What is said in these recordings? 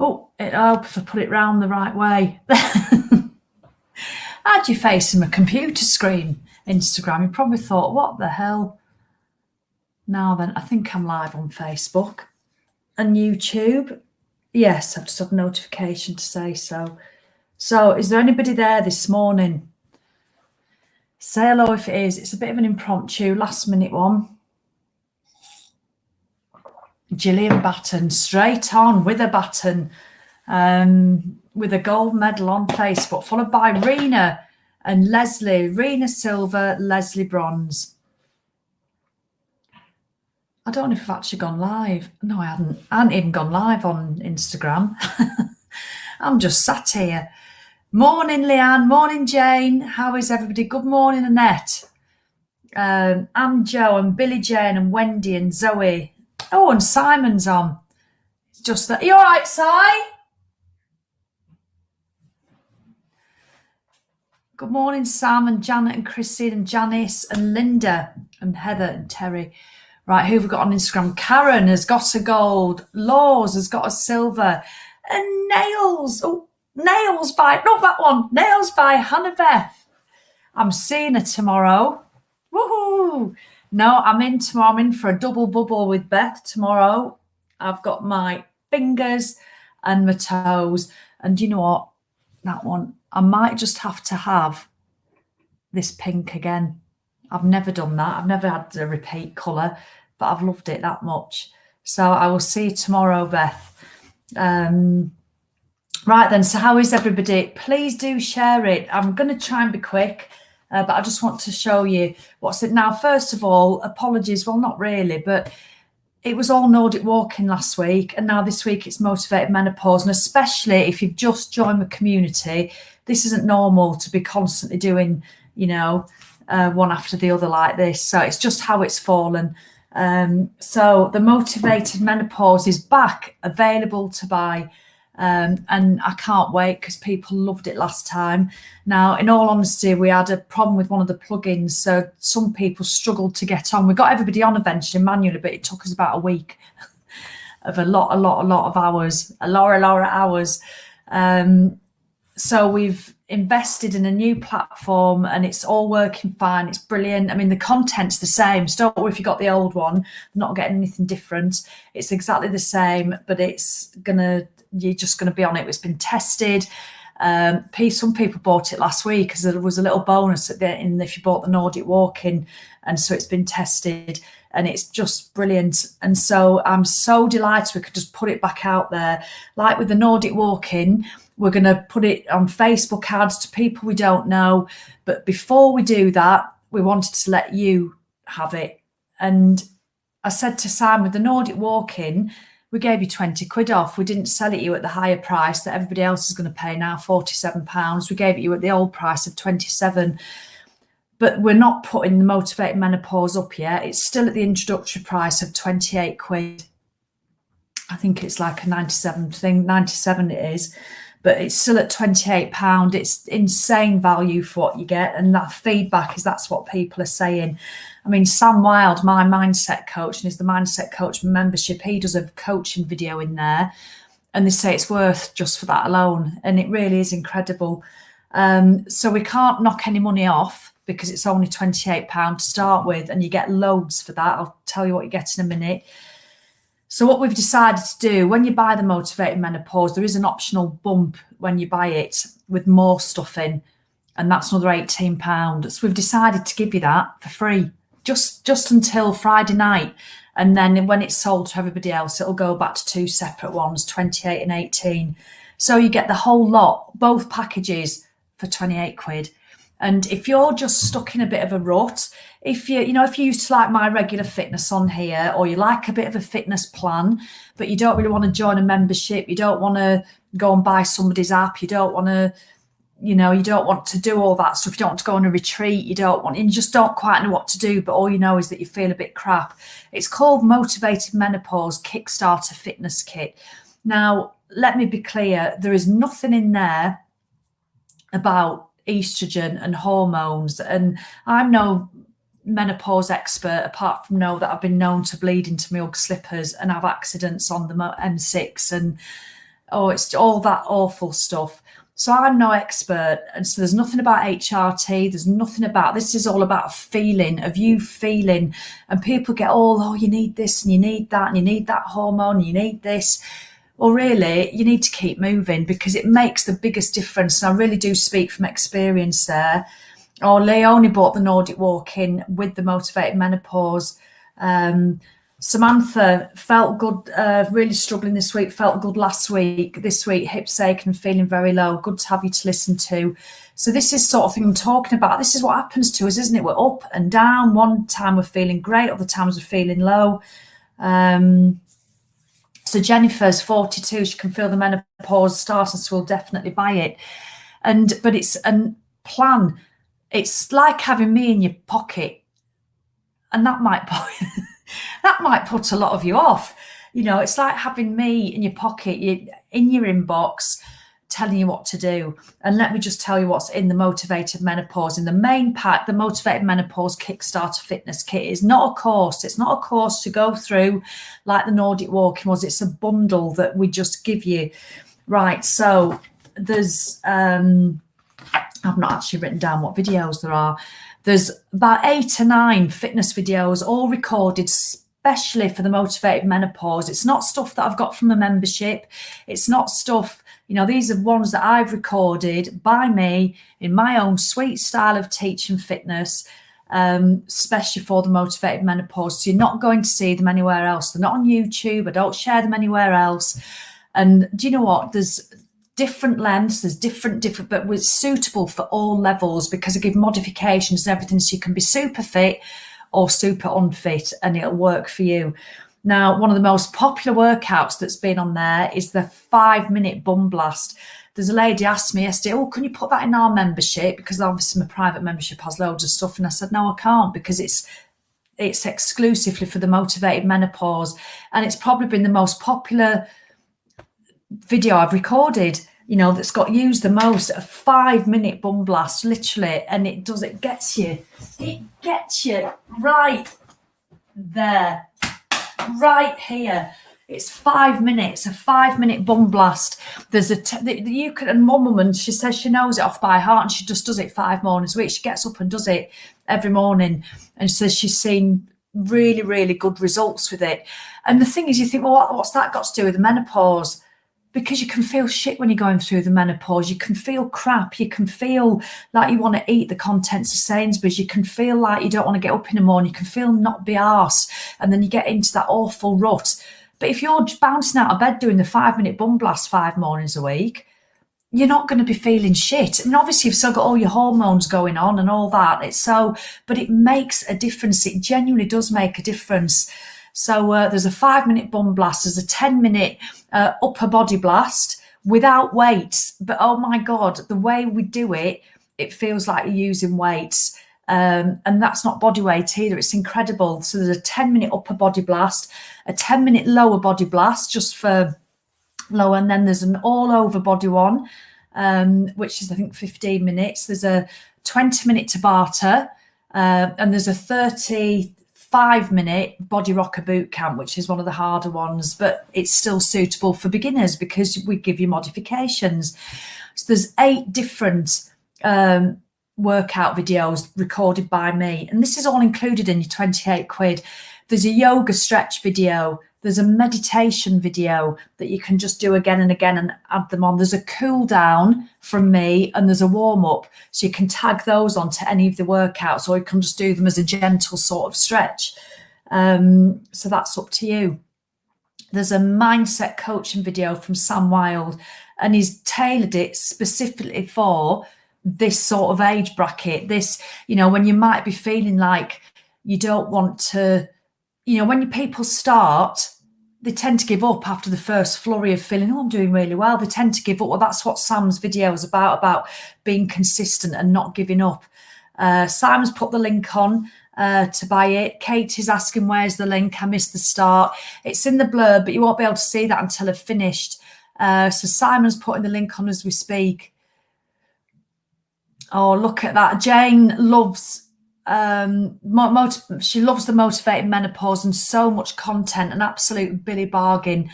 Oh, I hope if I put it round the right way. Had you facing a computer screen, Instagram? You probably thought, what the hell? Now then, I think I'm live on Facebook and YouTube. Yes, I've just had a notification to say so. So is there anybody there this morning? Say hello if it is. It's a bit of an impromptu, last minute one. Gillian Batten, straight on with a baton, with a gold medal on Facebook, followed by Rena and Leslie. Rena silver, Leslie bronze. I don't know if I've actually gone live. No, I hadn't. I hadn't even gone live on Instagram. I'm just sat here. Morning, Leanne. Morning, Jane. How is everybody? Good morning, Annette. I'm Joe and Billy Jane and Wendy and Zoe. Oh, and Simon's on. It's just that. Are you all right, Si? Good morning, Sam and Janet and Christine and Janice and Linda and Heather and Terry. Right, who have we got on Instagram? Karen has got a gold. Laws has got a silver. And Nails. Oh, Nails by, not that one. Nails by Hannah Beth. I'm seeing her tomorrow. Woohoo! No, I'm in tomorrow. I'm in for a double bubble with Beth tomorrow. I've got my fingers and my toes. And you know what? That one, I might just have to have this pink again. I've never done that. I've never had a repeat colour, but I've loved it that much. So I will see you tomorrow, Beth. Right then, so how is everybody? Please do share it. I'm going to try and be quick. But I just want to show you what's it now. First of all, apologies. Well, not really, but it was all Nordic walking last week. And now this week it's motivated menopause. And especially if you've just joined the community, this isn't normal to be constantly doing, one after the other like this. So it's just how it's fallen. So the motivated menopause is back, available to buy. And I can't wait because people loved it last time. Now, in all honesty, we had a problem with one of the plugins, so some people struggled to get on. We got everybody on eventually manually, but it took us about a week of a lot of hours, a lot of hours. So we've invested in a new platform and it's all working fine. It's brilliant. I mean, the content's the same. So don't worry if you got the old one, not getting anything different. It's exactly the same, but you're just going to be on it. It's been tested. Some people bought it last week because there was a little bonus at the end if you bought the Nordic Walking, and so it's been tested and it's just brilliant. And so I'm so delighted we could just put it back out there. Like with the Nordic Walking, we're going to put it on Facebook ads to people we don't know. But before we do that, we wanted to let you have it. And I said to Sam, with the Nordic Walking, we gave you 20 quid off. We didn't sell it you at the higher price that everybody else is going to pay now, £47. We gave it you at the old price of 27. But we're not putting the motivated menopause up yet. It's still at the introductory price of 28 quid. I think it's like a 97 thing, 97 it is. But it's still at £28. It's insane value for what you get. And that feedback is that's what people are saying. I mean, Sam Wild, my mindset coach, and is the mindset coach membership, he does a coaching video in there. And they say it's worth just for that alone. And it really is incredible. So we can't knock any money off because it's only £28 to start with. And you get loads for that. I'll tell you what you get in a minute. So what we've decided to do, when you buy the Motivated Menopause, there is an optional bump when you buy it with more stuff in, and that's another £18. So we've decided to give you that for free, just until Friday night. And then when it's sold to everybody else, it'll go back to two separate ones, 28 and 18. So you get the whole lot, both packages for 28 quid. And if you're just stuck in a bit of a rut, if you used to like my regular fitness on here, or you like a bit of a fitness plan, but you don't really want to join a membership, you don't want to go and buy somebody's app, you don't want to, you don't want to do all that stuff, you don't want to go on a retreat, you just don't quite know what to do, but all you know is that you feel a bit crap. It's called Motivated Menopause Kickstarter Fitness Kit. Now, let me be clear, there is nothing in there about estrogen and hormones, and I'm no menopause expert apart from know that I've been known to bleed into my Ugg slippers and have accidents on the M6 and Oh, it's all that awful stuff. So I'm no expert. And so there's nothing about HRT. There's nothing about, this is all about a feeling of you feeling. And people get all, oh, you need this and you need that and you need that hormone, and you need this. Well, really, you need to keep moving because it makes the biggest difference. And I really do speak from experience there. Oh, Leonie bought the Nordic Walk-In with the Motivated Menopause. Samantha felt good, really struggling this week, felt good last week. This week, hips aching and feeling very low. Good to have you to listen to. So this is sort of thing I'm talking about. This is what happens to us, isn't it? We're up and down. One time we're feeling great, other times we're feeling low. So Jennifer's 42. She can feel the menopause starting, so we'll definitely buy it. But it's a plan. It's like having me in your pocket, and that might put a lot of you off. You know, it's like having me in your pocket, in your inbox, telling you what to do. And let me just tell you what's in the Motivated Menopause. In the main pack, the Motivated Menopause Kickstarter Fitness Kit is not a course. It's not a course to go through like the Nordic Walking was. It's a bundle that we just give you. Right, so there's... I've not actually written down what videos there are. There's about 8 or 9 fitness videos, all recorded especially for the Motivated Menopause. It's not stuff that I've got from a membership. It's not stuff, you know, these are ones that I've recorded by me in my own sweet style of teaching fitness, especially for the Motivated Menopause. So you're not going to see them anywhere else. They're not on YouTube. I don't share them anywhere else. And do you know what? There's different lengths, there's different, but it's suitable for all levels because I give modifications and everything, so you can be super fit or super unfit and it'll work for you. Now, one of the most popular workouts that's been on there is the 5-minute bum blast. There's a lady asked me yesterday, oh, can you put that in our membership? Because obviously my private membership has loads of stuff. And I said, no, I can't, because it's exclusively for the Motivated Menopause. And it's probably been the most popular video I've recorded, you know, that's got used the most. A 5-minute bum blast, literally, and it gets you right there, right here. It's 5 minutes, a 5-minute bum blast. There's you can, and one woman, she says she knows it off by heart and she just does it 5 mornings a week. She gets up and does it every morning and says she's seen really, really good results with it. And the thing is, you think, well, what's that got to do with the menopause? Because you can feel shit when you're going through the menopause. You can feel crap. You can feel like you want to eat the contents of Sainsbury's. You can feel like you don't want to get up in the morning. You can feel not be arsed. And then you get into that awful rut. But if you're bouncing out of bed doing the 5-minute bum blast 5 mornings a week, you're not going to be feeling shit. And obviously you've still got all your hormones going on and all that. But it makes a difference. It genuinely does make a difference. So there's a 5-minute bum blast. There's a 10-minute upper body blast without weights. But oh my God, the way we do it, it feels like you're using weights. And that's not body weight either. It's incredible. So there's a 10-minute upper body blast, a 10-minute lower body blast just for lower. And then there's an all over body one, which is I think 15 minutes. There's a 20-minute Tabata, and there's a 35-minute body rocker boot camp, which is one of the harder ones, but it's still suitable for beginners because we give you modifications. So there's 8 different workout videos recorded by me, and this is all included in your 28 quid. There's a yoga stretch video, there's a meditation video that you can just do again and again and add them on. There's a cool down from me and there's a warm up, so you can tag those onto any of the workouts, or you can just do them as a gentle sort of stretch. So that's up to you. There's a mindset coaching video from Sam Wilde, and he's tailored it specifically for this sort of age bracket. This, you know, when you might be feeling like you don't want to, you know, when people start, they tend to give up after the first flurry of feeling, oh, I'm doing really well. They tend to give up. Well, that's what Sam's video is about being consistent and not giving up. Sam's put the link on to buy it. Kate is asking, where's the link? I missed the start. It's in the blurb, but you won't be able to see that until I've finished. So Simon's putting the link on as we speak. Oh, look at that. Jane loves she loves the Motivated Menopause and so much content, an absolute Billy bargain.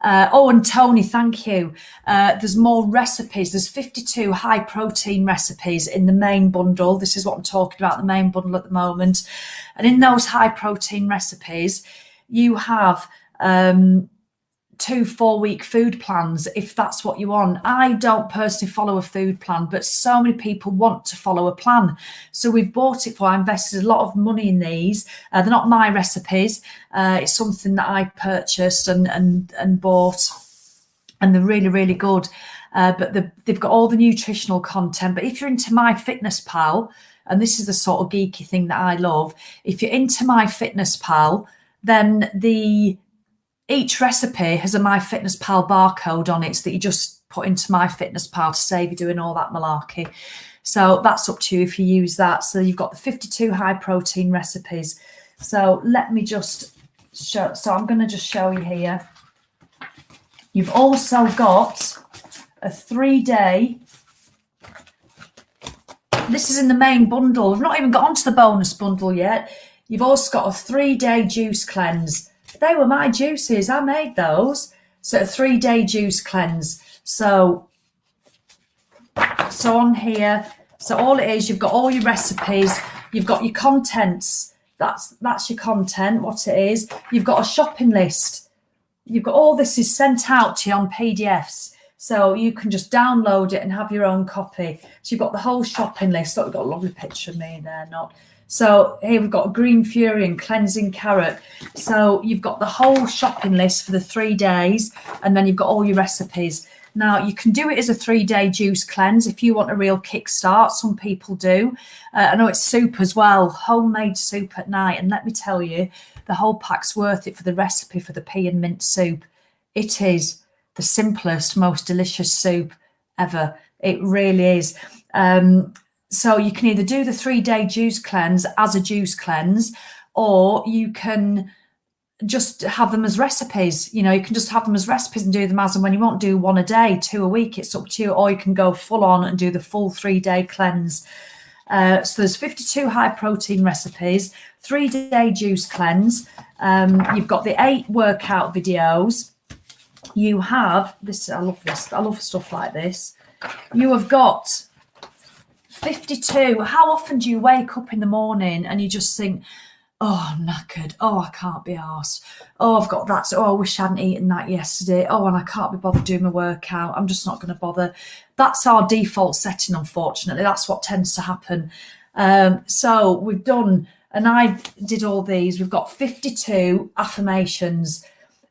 Oh, and Tony, thank you. There's more recipes. There's 52 high protein recipes in the main bundle. This is what I'm talking about, the main bundle at the moment. And in those high protein recipes, you have 2 4-week food plans if that's what you want. I don't personally follow a food plan, but so many people want to follow a plan. So we've bought it for, I invested a lot of money in these. They're not my recipes. It's something that I purchased and bought, and they're really, really good. But they've got all the nutritional content. But if you're into MyFitnessPal, and this is the sort of geeky thing that I love, if you're into MyFitnessPal, then each recipe has a MyFitnessPal barcode on it, so that you just put into MyFitnessPal to save you doing all that malarkey. So that's up to you if you use that. So you've got the 52 high protein recipes. So let me just show. So I'm going to just show you here. You've also got a 3-day. This is in the main bundle. We've not even got onto the bonus bundle yet. You've also got a 3-day juice cleanse. They were my juices. I made those. So a 3-day juice cleanse. So on here, so all it is, you've got all your recipes, you've got your contents. That's your content, what it is. You've got a shopping list. You've got all this is sent out to you on PDFs. So you can just download it and have your own copy. So you've got the whole shopping list. Look, we've got a lovely picture of me there, not. So here we've got a green fury and cleansing carrot. So you've got the whole shopping list for the 3 days, and then you've got all your recipes. Now you can do it as a 3-day juice cleanse if you want a real kickstart. Some people do. I know it's soup as well, homemade soup at night. And let me tell you, the whole pack's worth it for the recipe for the pea and mint soup. It is the simplest, most delicious soup ever. It really is. So you can either do the 3-day juice cleanse as a juice cleanse, or you can just have them as recipes. You know, you can just have them as recipes and do them as and when you want. Do 1 a day, 2 a week. It's up to you. Or you can go full on and do the full 3-day cleanse. So there's 52 high protein recipes, 3-day juice cleanse. You've got the 8 workout videos. You have this. I love this. I love stuff like this. You have got 52. How often do you wake up in the morning and you just think, oh, I'm knackered. Oh, I can't be arsed. Oh, I've got that. Oh, I wish I hadn't eaten that yesterday. Oh, and I can't be bothered doing my workout. I'm just not going to bother. That's our default setting, unfortunately. That's what tends to happen. So we've done, and I did all these. We've got 52 affirmations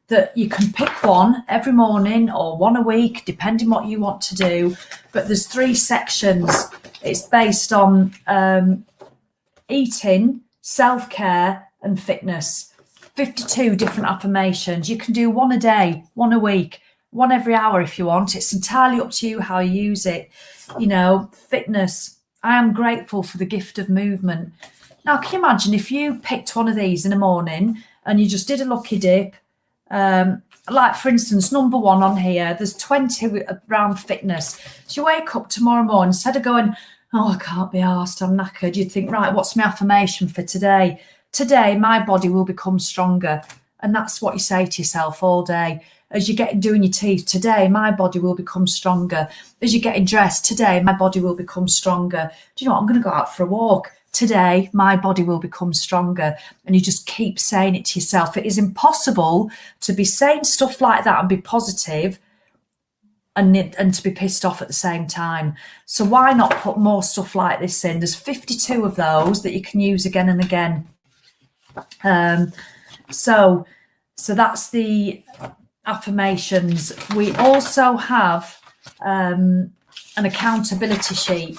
that you can pick one every morning or 1 a week, depending what you want to do. But there's 3 sections. It's based on eating, self-care and fitness. 52 different affirmations. You can do 1 a day, 1 a week, 1 every hour if you want. It's entirely up to you how you use it. You know, fitness. I am grateful for the gift of movement. Now, can you imagine if you picked one of these in the morning and you just did a lucky dip? Like, for instance, number 1 on here, there's 20 around fitness. So you wake up tomorrow morning, instead of going, oh, I can't be arsed, I'm knackered, you'd think, right, what's my affirmation for today? Today, my body will become stronger. And that's what you say to yourself all day. As you get doing your teeth, today, my body will become stronger. As you're getting dressed, today, my body will become stronger. Do you know what? I'm going to go out for a walk. Today, my body will become stronger. And you just keep saying it to yourself. It is impossible to be saying stuff like that and be positive and to be pissed off at the same time. So why not put more stuff like this in? There's 52 of those that you can use again and again. So that's the affirmations. We also have an accountability sheet.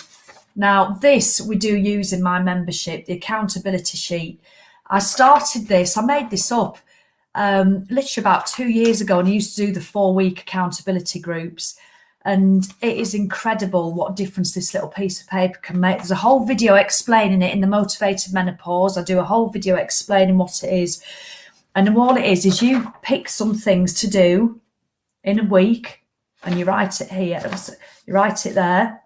Now, this we do use in my membership, the accountability sheet. I made this up literally about 2 years ago, and I used to do the 4-week accountability groups. And it is incredible what difference this little piece of paper can make. There's a whole video explaining it in the Motivated Menopause. I do a whole video explaining what it is. And all it is you pick some things to do in a week, and you write it here. You write it there.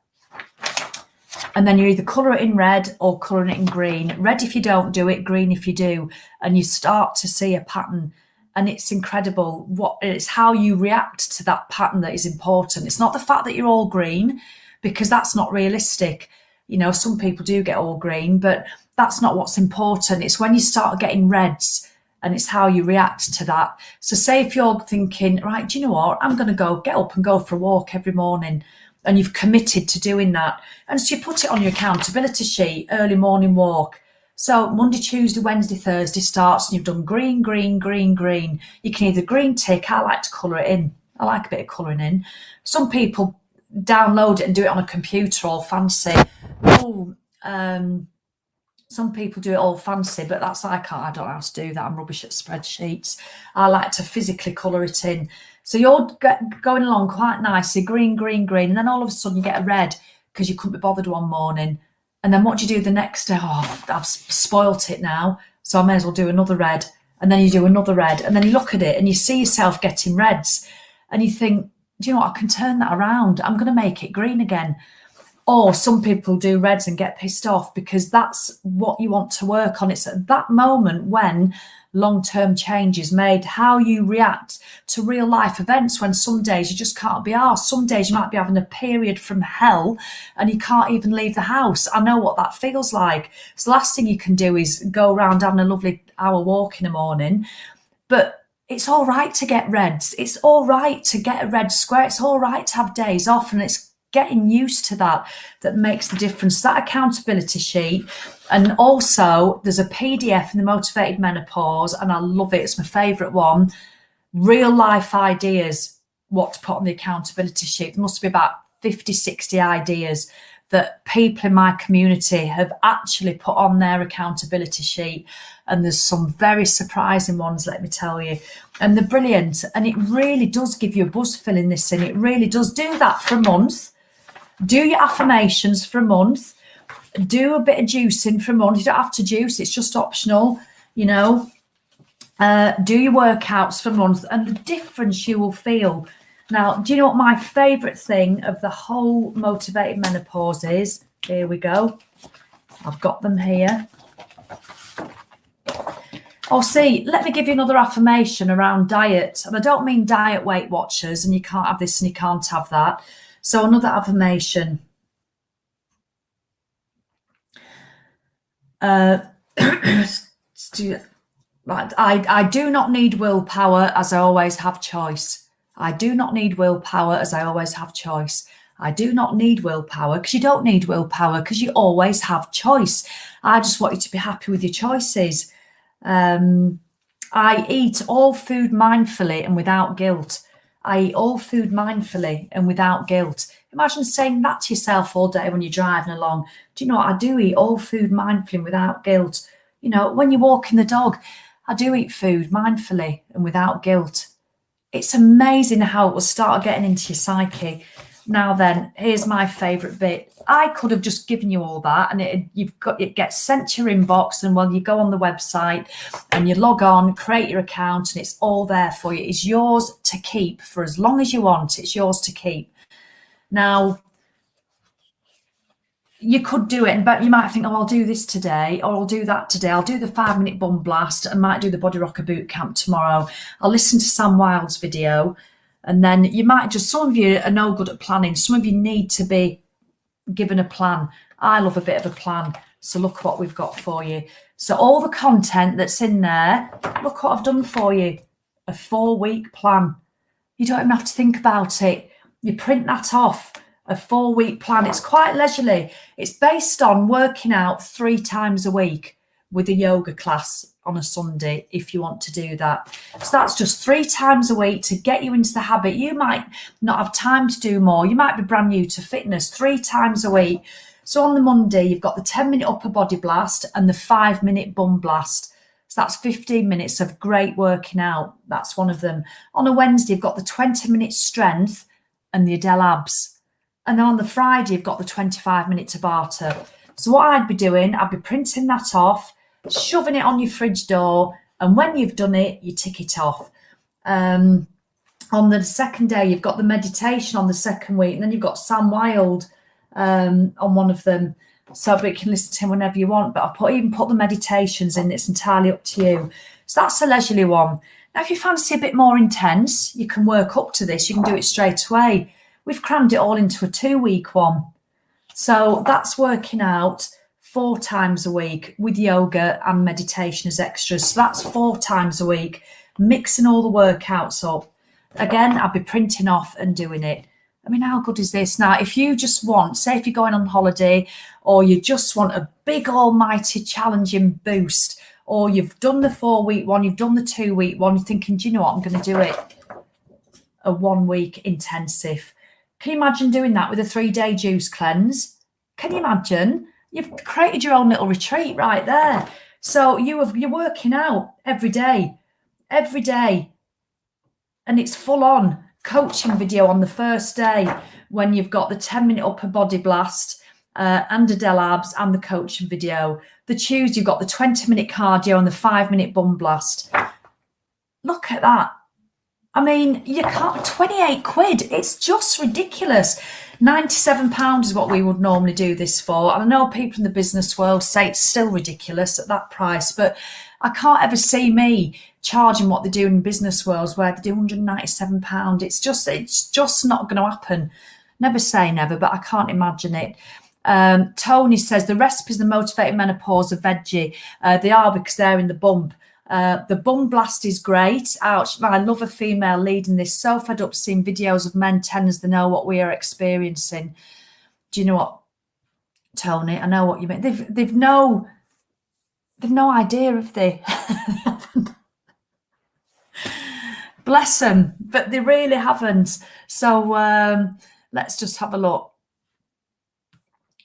And then you either colour it in red or colouring it in green. Red if you don't do it, green if you do. And you start to see a pattern. And it's incredible. It's how you react to that pattern that is important. It's not the fact that you're all green, because that's not realistic. You know, some people do get all green, but that's not what's important. It's when you start getting reds, and it's how you react to that. So say if you're thinking, right, do you know what? I'm going to go get up and go for a walk every morning, and you've committed to doing that. And so you put it on your accountability sheet, early morning walk. So Monday, Tuesday, Wednesday, Thursday starts and you've done green, green, green, green. You can either green tick. I like to colour it in. I like a bit of colouring in. Some people download it and do it on a computer all fancy. Some people do it all fancy, but that's I don't know how to do that. I'm rubbish at spreadsheets. I like to physically colour it in. So you're going along quite nicely, green, green, green, and then all of a sudden you get a red because you couldn't be bothered one morning. And then what do you do the next day? Oh, I've spoilt it now, so I may as well do another red. And then you do another red, and then you look at it and you see yourself getting reds, and you think, do you know what? I can turn that around. I'm going to make it green again. Or some people do reds and get pissed off because that's what you want to work on. It's at that moment when long-term change is made, how you react to real life events, when some days you just can't be arsed. Some days you might be having a period from hell and you can't even leave the house. I know what that feels like. So the last thing you can do is go around having a lovely hour walk in the morning. But it's all right to get reds. It's all right to get a red square. It's all right to have days off, and it's getting used to that makes the difference. That accountability sheet. And also there's a PDF in the Motivated Menopause, and I love it. It's my favourite one. Real life ideas, what to put on the accountability sheet. There must be about 50, 60 ideas that people in my community have actually put on their accountability sheet. And there's some very surprising ones, let me tell you. And they're brilliant. And it really does give you a buzz filling this in. It really does. Do that for a month. Do your affirmations for a month. Do a bit of juicing for a month. You don't have to juice. It's just optional, you know. Do your workouts for a month, and the difference you will feel. Now, do you know what my favourite thing of the whole Motivated Menopause is? Here we go. I've got them here. Oh, see, let me give you another affirmation around diet. And I don't mean diet Weight Watchers and you can't have this and you can't have that. So another affirmation. I do not need willpower, as I always have choice. I do not need willpower, as I always have choice. I do not need willpower, because you don't need willpower, because you always have choice. I just want you to be happy with your choices. I eat all food mindfully and without guilt. I eat all food mindfully and without guilt. Imagine saying that to yourself all day when you're driving along. Do you know what? I do eat all food mindfully and without guilt. You know, when you're walking the dog, I do eat food mindfully and without guilt. It's amazing how it will start getting into your psyche. Now then, here's my favourite bit. I could have just given you all that, and it gets sent to your inbox, and well, you go on the website and you log on, create your account, and it's all there for you. It's yours to keep for as long as you want. It's yours to keep. Now, you could do it, but you might think, oh, I'll do this today, or I'll do that today. I'll do the 5-minute bum blast. I might do the body rocker boot camp tomorrow. I'll listen to Sam Wilde's video. And then you might just, some of you are no good at planning. Some of you need to be given a plan. I love a bit of a plan. So look what we've got for you. So all the content that's in there, look what I've done for you. A 4-week plan. You don't even have to think about it. You print that off. A 4-week plan. It's quite leisurely. It's based on working out 3 times a week with a yoga class on a Sunday, if you want to do that. So that's just 3 times a week to get you into the habit. You might not have time to do more. You might be brand new to fitness. 3 times a week. So on the Monday, you've got the 10-minute upper body blast and the 5-minute bum blast. So that's 15 minutes of great working out. That's one of them. On a Wednesday, you've got the 20-minute strength and the Adele abs. And then on the Friday, you've got the 25-minute Tabata. So what I'd be doing, I'd be printing that off, shoving it on your fridge door, and when you've done it, you tick it off. On the second day, you've got the meditation on the second week, and then you've got Sam Wilde on one of them, so that you can listen to him whenever you want. But I've even put the meditations in. It's entirely up to you. So that's a leisurely one. Now, if you fancy a bit more intense, you can work up to this. You can do it straight away. We've crammed it all into a 2-week one. So that's working out 4 times a week with yoga and meditation as extras. So that's 4 times a week, mixing all the workouts up. Again, I'll be printing off and doing it. I mean, how good is this? Now, if you just want, say if you're going on holiday or you just want a big almighty challenging boost, or you've done the 4-week one, you've done the 2-week one, you're thinking, do you know what, I'm going to do it a 1-week intensive. Can you imagine doing that with a 3-day juice cleanse? Can you imagine? You've created your own little retreat right there. So you're working out every day, and it's full on coaching video on the first day when you've got the 10-minute upper body blast and Adele abs and the coaching video. The Tuesday, you've got the 20-minute cardio and the 5-minute bum blast. Look at that. I mean, you can't, 28 quid. It's just ridiculous. £97 is what we would normally do this for. And I know people in the business world say it's still ridiculous at that price, but I can't ever see me charging what they do in business worlds where they do £197. It's just not going to happen. Never say never, but I can't imagine it. Tony says the recipes, the motivated menopause are veggie. They are because they're in the bump. The bum blast is great. Ouch, I love a female leading this. So fed up seeing videos of men telling us they know what we are experiencing. Do you know what, Tony? I know what you mean. They've no idea of the bless them, but they really haven't. So let's just have a look.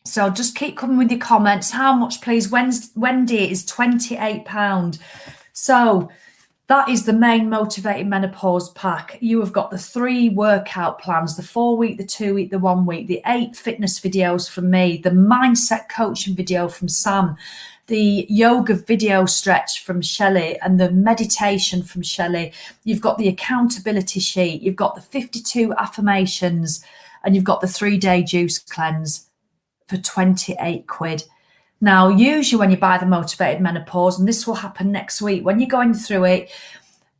So just keep coming with your comments. How much, please? Wendy is £28. So that is the main motivated menopause pack. You have got the 3 workout plans, the 4-week, the 2-week, the 1-week, the 8 fitness videos from me, the mindset coaching video from Sam, the yoga video stretch from Shelley, and the meditation from Shelley. You've got the accountability sheet. You've got the 52 affirmations, and you've got the 3-day juice cleanse for 28 quid. Now, usually when you buy the motivated menopause, and this will happen next week, when you're going through it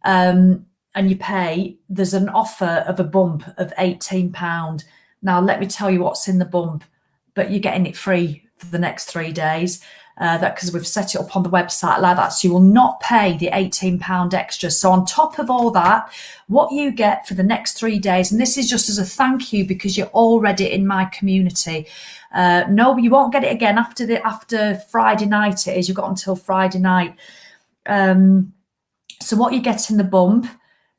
and you pay, there's an offer of a bump of £18. Now, let me tell you what's in the bump, but you're getting it free for the next 3 days. That because we've set it up on the website like that, so you will not pay the £18 extra. So on top of all that, what you get for the next 3 days, and this is just as a thank you because you're already in my community. No, you won't get it again after Friday night. It is, you've got until Friday night. So what you get in the bump,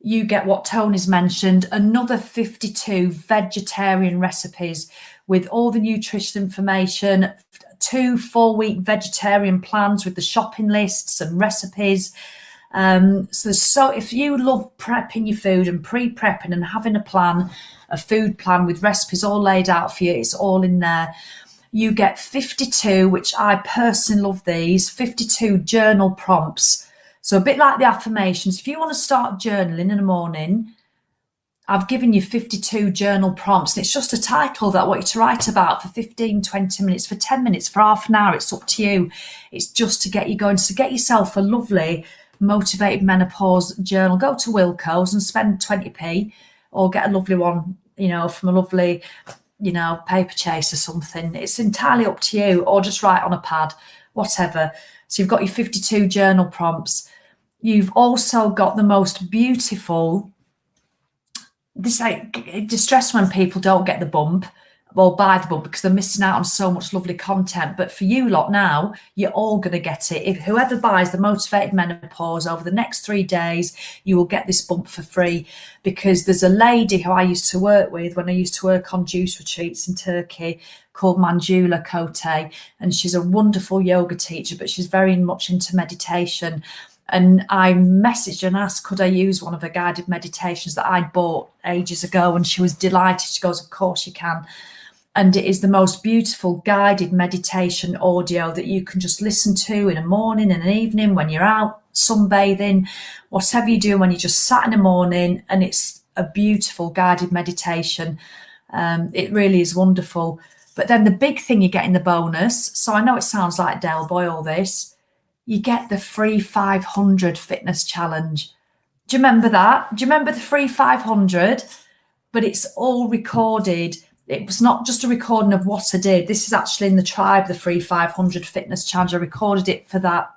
you get what Tony's mentioned, another 52 vegetarian recipes with all the nutrition information, 2 4-week vegetarian plans with the shopping lists and recipes. So if you love prepping your food and pre-prepping and having a food plan with recipes all laid out for you, it's all in there. You get 52, which I personally love these, 52 journal prompts. So a bit like the affirmations, if you want to start journaling in the morning, I've given you 52 journal prompts, and it's just a title that I want you to write about for 15, 20 minutes, for 10 minutes, for half an hour. It's up to you. It's just to get you going. So get yourself a lovely motivated menopause journal. Go to Wilco's and spend 20p, or get a lovely one, from a lovely, paper chase or something. It's entirely up to you, or just write on a pad, whatever. So you've got your 52 journal prompts. You've also got the most beautiful, this distress when people don't get the bump or buy the bump because they're missing out on so much lovely content. But for you lot now, you're all going to get it. If whoever buys the motivated menopause over the next 3 days, you will get this bump for free, because there's a lady who I used to work with when I used to work on juice retreats in Turkey called Manjula Kote, and she's a wonderful yoga teacher, but she's very much into meditation. And I messaged and asked, could I use one of her guided meditations that I'd bought ages ago? And she was delighted. She goes, of course you can. And it is the most beautiful guided meditation audio that you can just listen to in a morning and an evening when you're out sunbathing, whatever you do when you're just sat in the morning. And it's a beautiful guided meditation. It really is wonderful. But then the big thing you get in the bonus, so I know it sounds like Del Boy, all this, you get the free 500 fitness challenge. Do you remember that? Do you remember the free 500? But it's all recorded. It was not just a recording of what I did. This is actually in the tribe, the free 500 fitness challenge. I recorded it for that.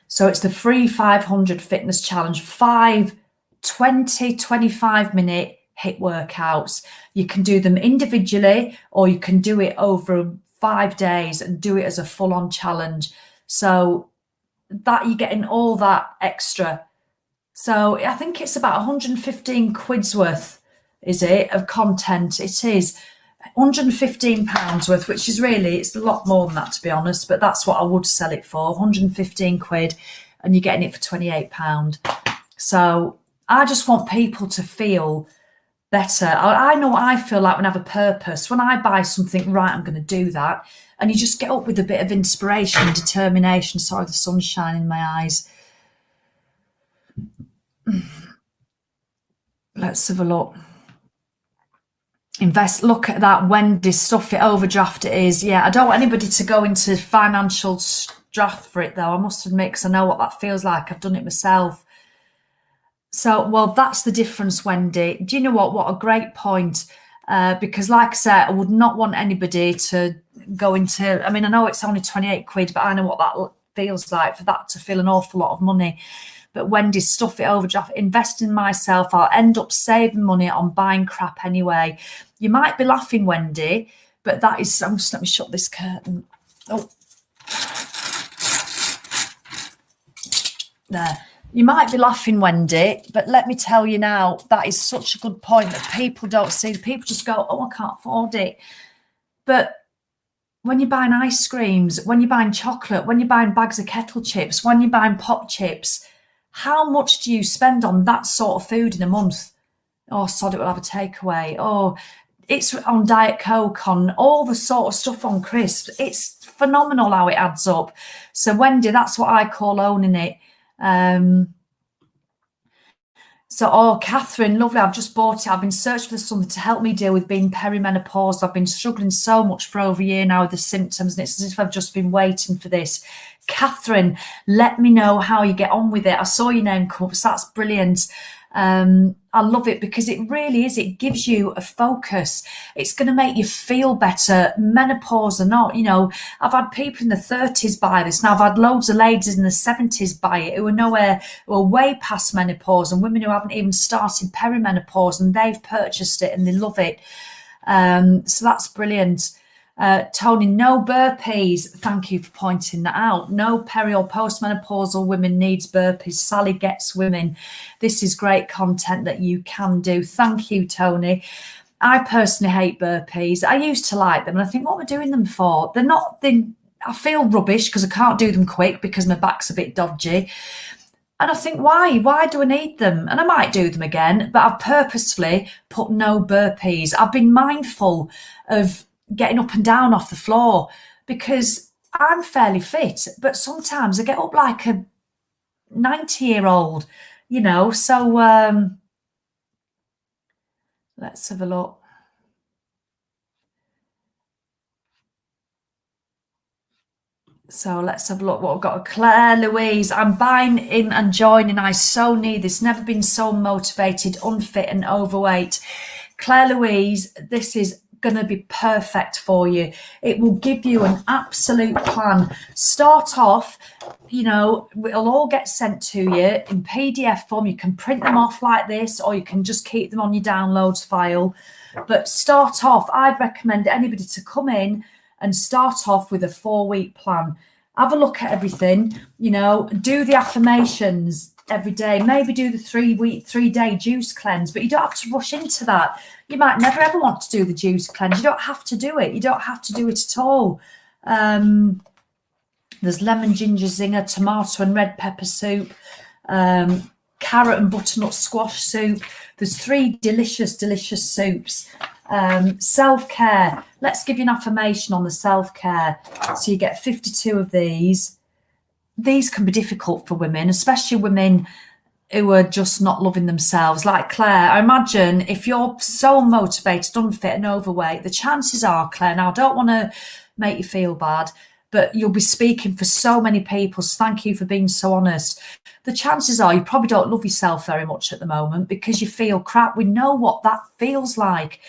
So it's the free 500 fitness challenge, 25-minute HIIT workouts. You can do them individually, or you can do it over 5 days and do it as a full-on challenge. So that you're getting all that extra. So I think it's about 115 quid's worth, is it, of content? It is. £115 worth, which is really, it's a lot more than that, to be honest, but that's what I would sell it for, 115 quid, and you're getting it for £28. So I just want people to feel better. I know what I feel like when I have a purpose. When I buy something, right, I'm going to do that. And you just get up with a bit of inspiration and determination. Sorry, the sun's shining in my eyes. Let's have a look. Invest. Look at that Wendy stuff. It overdraft it is. Yeah, I don't want anybody to go into financial draft for it, though. I must admit, because I know what that feels like. I've done it myself. So, well, that's the difference, Wendy. Do you know what? What a great point. Because like I said, I would not want anybody to go into, I mean, I know it's only 28 quid, but I know what that feels like for that to feel an awful lot of money. But Wendy, stuff it overdraft, invest in myself. I'll end up saving money on buying crap anyway. You might be laughing, Wendy, but that is, let me shut this curtain. Oh, there. You might be laughing, Wendy, but let me tell you now, that is such a good point that people don't see. People just go, oh, I can't afford it. But when you're buying ice creams, when you're buying chocolate, when you're buying bags of kettle chips, when you're buying pop chips, how much do you spend on that sort of food in a month? Oh, sod it, we'll have a takeaway. Oh, it's on Diet Coke, on all the sort of stuff on crisps. It's phenomenal how it adds up. So, Wendy, that's what I call owning it. Oh, Catherine, lovely. I've just bought it. I've been searching for something to help me deal with being perimenopause. I've been struggling so much for over a year now with the symptoms, and it's as if I've just been waiting for this. Catherine, let me know how you get on with it. I saw your name come up, so that's brilliant. I love it because it really is. It gives you a focus. It's going to make you feel better, menopause or not. You know, I've had people in the 30s buy this. Now, I've had loads of ladies in the 70s buy it who are way past menopause, and women who haven't even started perimenopause, and they've purchased it and they love it. So that's brilliant. Tony, no burpees. Thank you for pointing that out. No peri or postmenopausal women needs burpees. Sally gets women. This is great content that you can do. Thank you, Tony. I personally hate burpees. I used to like them, and I think, what am I doing them for? I feel rubbish because I can't do them quick because my back's a bit dodgy. And I think, why? Why do I need them? And I might do them again, but I've purposefully put no burpees. I've been mindful of getting up and down off the floor because I'm fairly fit, but sometimes I get up like a 90-year-old, you know. So let's have a look. So let's have a look what I've got. Claire Louise, I'm buying in and joining. I so need this. Never been so motivated, unfit and overweight. Claire Louise, this is going to be perfect for you. It will give you an absolute plan. Start off, you know, it'll all get sent to you in PDF form. You can print them off like this, or you can just keep them on your downloads file. But start off, I'd recommend anybody to come in and start off with a 4-week plan. Have a look at everything, you know, do the affirmations every day, maybe do the 3-day juice cleanse, but you don't have to rush into that. You might never ever want to do the juice cleanse. You don't have to do it. You don't have to do it at all. There's lemon ginger zinger, tomato and red pepper soup, carrot and butternut squash soup. There's 3 delicious soups. Self-care. Let's give you an affirmation on the self-care. So you get 52 of these. These can be difficult for women, especially women who are just not loving themselves. Like Claire, I imagine if you're so motivated, unfit and overweight, the chances are, Claire, now I don't want to make you feel bad, but you'll be speaking for so many people. So thank you for being so honest. The chances are you probably don't love yourself very much at the moment because you feel crap. We know what that feels like.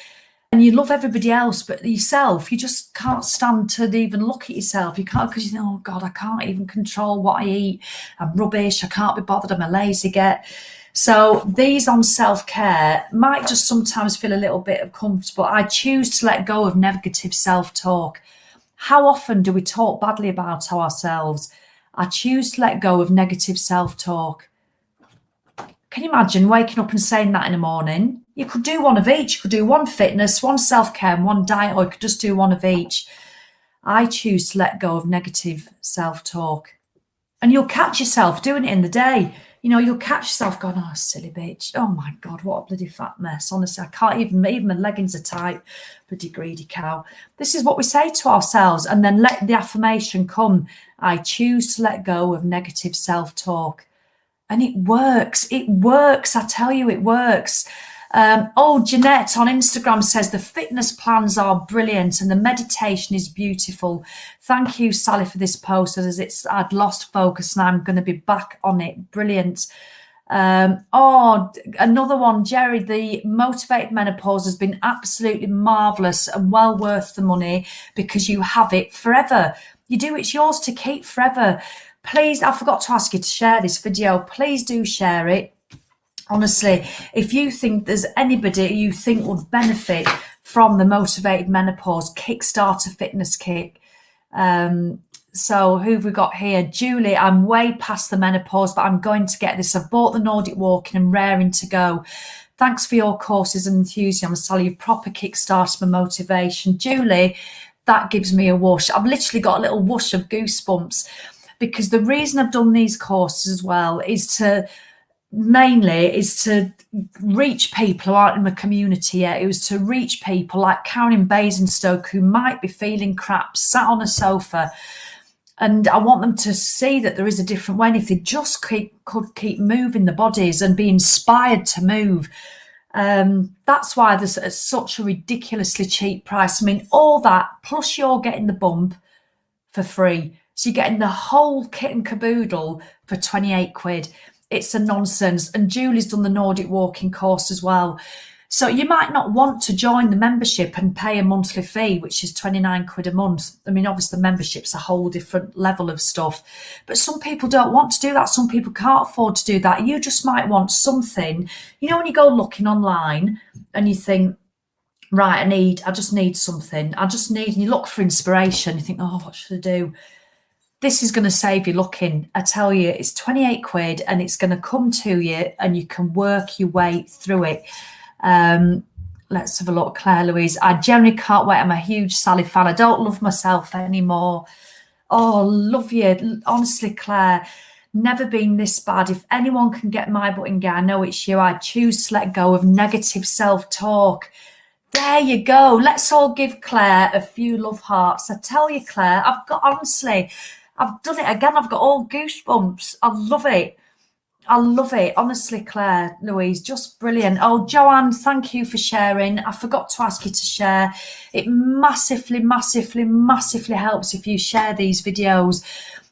And you love everybody else, but yourself, you just can't stand to even look at yourself. You can't, because you think, oh God, I can't even control what I eat. I'm rubbish. I can't be bothered. I'm a lazy get. So these on self-care might just sometimes feel a little bit uncomfortable. I choose to let go of negative self-talk. How often do we talk badly about ourselves? I choose to let go of negative self-talk. Can you imagine waking up and saying that in the morning? You could do one of each. You could do one fitness, one self-care, and one diet, or you could just do one of each. I choose to let go of negative self-talk. And you'll catch yourself doing it in the day. You know, you'll catch yourself going, oh, silly bitch. Oh, my God, what a bloody fat mess. Honestly, I can't even my leggings are tight. Bloody greedy cow. This is what we say to ourselves. And then let the affirmation come. I choose to let go of negative self-talk. And it works. It works. I tell you, it works. Jeanette on Instagram says the fitness plans are brilliant and the meditation is beautiful. Thank you, Sally, for this post. As I'd lost focus and I'm going to be back on it. Brilliant. Another one, Jerry, the Motivated Menopause has been absolutely marvellous and well worth the money because you have it forever. You do, it's yours to keep forever. Please, I forgot to ask you to share this video. Please do share it. Honestly, if you think there's anybody you think would benefit from the Motivated Menopause Kickstarter Fitness Kit. So who have we got here? Julie, I'm way past the menopause, but I'm going to get this. I've bought the Nordic Walking and raring to go. Thanks for your courses and enthusiasm, Sally. You proper kickstarted my motivation. Julie, that gives me a whoosh. I've literally got a little whoosh of goosebumps because the reason I've done these courses as well is to reach people who aren't in the community yet. It was to reach people like Karen Basingstoke who might be feeling crap, sat on a sofa. And I want them to see that there is a different way. And if they just could keep moving the bodies and be inspired to move, that's why there's such a ridiculously cheap price. I mean, all that, plus you're getting the bump for free. So you're getting the whole kit and caboodle for 28 quid. It's a nonsense. And Julie's done the Nordic Walking course as well. So you might not want to join the membership and pay a monthly fee, which is 29 quid a month. I mean, obviously the membership's a whole different level of stuff, but some people don't want to do that. Some people can't afford to do that. You just might want something, you know, when you go looking online and you think, right, I just need something. And you look for inspiration. You think, oh, what should I do? This is going to save you looking. I tell you, it's 28 quid and it's going to come to you and you can work your way through it. Let's have a look. Claire Louise, I generally can't wait. I'm a huge Sally fan. I don't love myself anymore. Oh, love you. Honestly, Claire, never been this bad. If anyone can get my butt in gear, I know it's you. I choose to let go of negative self-talk. There you go. Let's all give Claire a few love hearts. I tell you, Claire, I've done it again. I've got all goosebumps. I love it. I love it. Honestly, Claire Louise, just brilliant. Oh, Joanne, thank you for sharing. I forgot to ask you to share. It massively, massively, massively helps if you share these videos.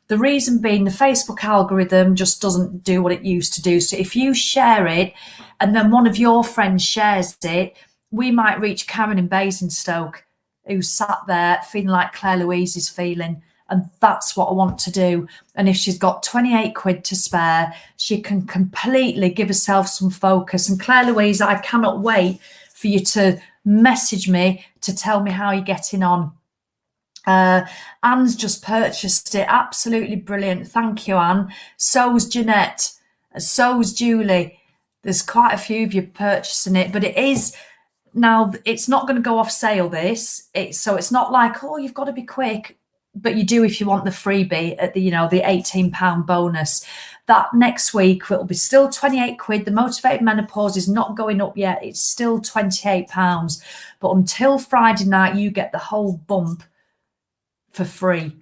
The reason being the Facebook algorithm just doesn't do what it used to do. So if you share it and then one of your friends shares it, we might reach Karen in Basingstoke who sat there feeling like Claire Louise is feeling. And that's what I want to do. And if she's got 28 quid to spare, she can completely give herself some focus. And Claire Louise, I cannot wait for you to message me to tell me how you're getting on. Anne's just purchased it. Absolutely brilliant. Thank you, Anne. So's Jeanette. So's Julie. There's quite a few of you purchasing it, but it is... Now, it's not going to go off sale, this. So it's not like, oh, you've got to be quick. But you do if you want the freebie at the £18 bonus. That next week it'll be still 28 quid. The Motivated Menopause is not going up yet. It's still £28. But until Friday night, you get the whole bump for free.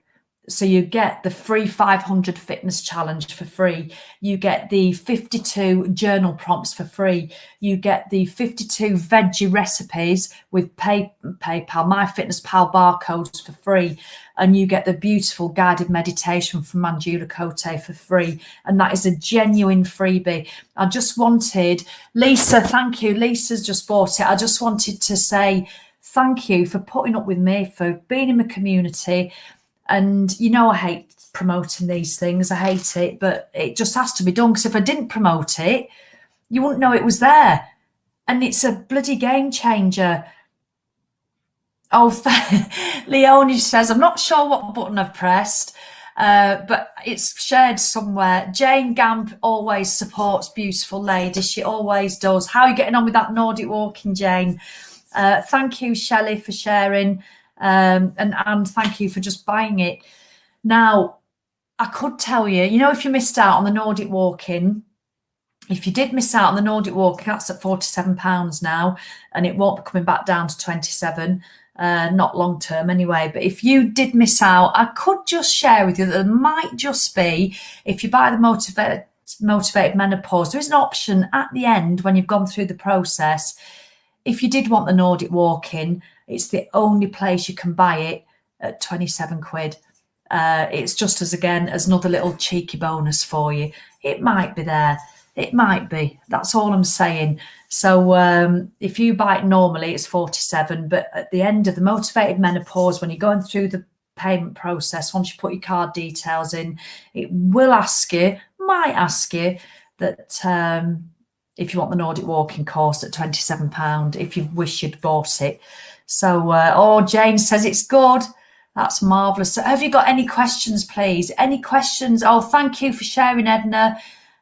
So you get the free 500 fitness challenge for free. You get the 52 journal prompts for free. You get the 52 veggie recipes with PayPal, MyFitnessPal barcodes for free. And you get the beautiful guided meditation from Manjula Kote for free. And that is a genuine freebie. I just wanted, Lisa, thank you. Lisa's just bought it. I just wanted to say thank you for putting up with me, for being in the community. And, you know, I hate promoting these things. I hate it, but it just has to be done. Because if I didn't promote it, you wouldn't know it was there. And it's a bloody game changer. Oh, Leonie says, I'm not sure what button I've pressed, but it's shared somewhere. Jane Gamp always supports beautiful ladies. She always does. How are you getting on with that Nordic walking, Jane? Thank you, Shelley, for sharing. And thank you for just buying it. Now, I could tell you, you know, if you missed out on the Nordic walking, if you did miss out on the Nordic walking, that's at £47 now, and it won't be coming back down to 27, not long term anyway. But if you did miss out, I could just share with you that there might just be, if you buy the motivated menopause, there is an option at the end when you've gone through the process. If you did want the Nordic walking, it's the only place you can buy it at 27 quid. It's just as another little cheeky bonus for you. It might be there. It might be. That's all I'm saying. So if you buy it normally, it's 47. But at the end of the motivated menopause, when you're going through the payment process, once you put your card details in, it will might ask you that if you want the Nordic walking course at £27, if you wish you'd bought it. So, Jane says it's good. That's marvellous. So have you got any questions, please? Any questions? Oh, thank you for sharing, Edna.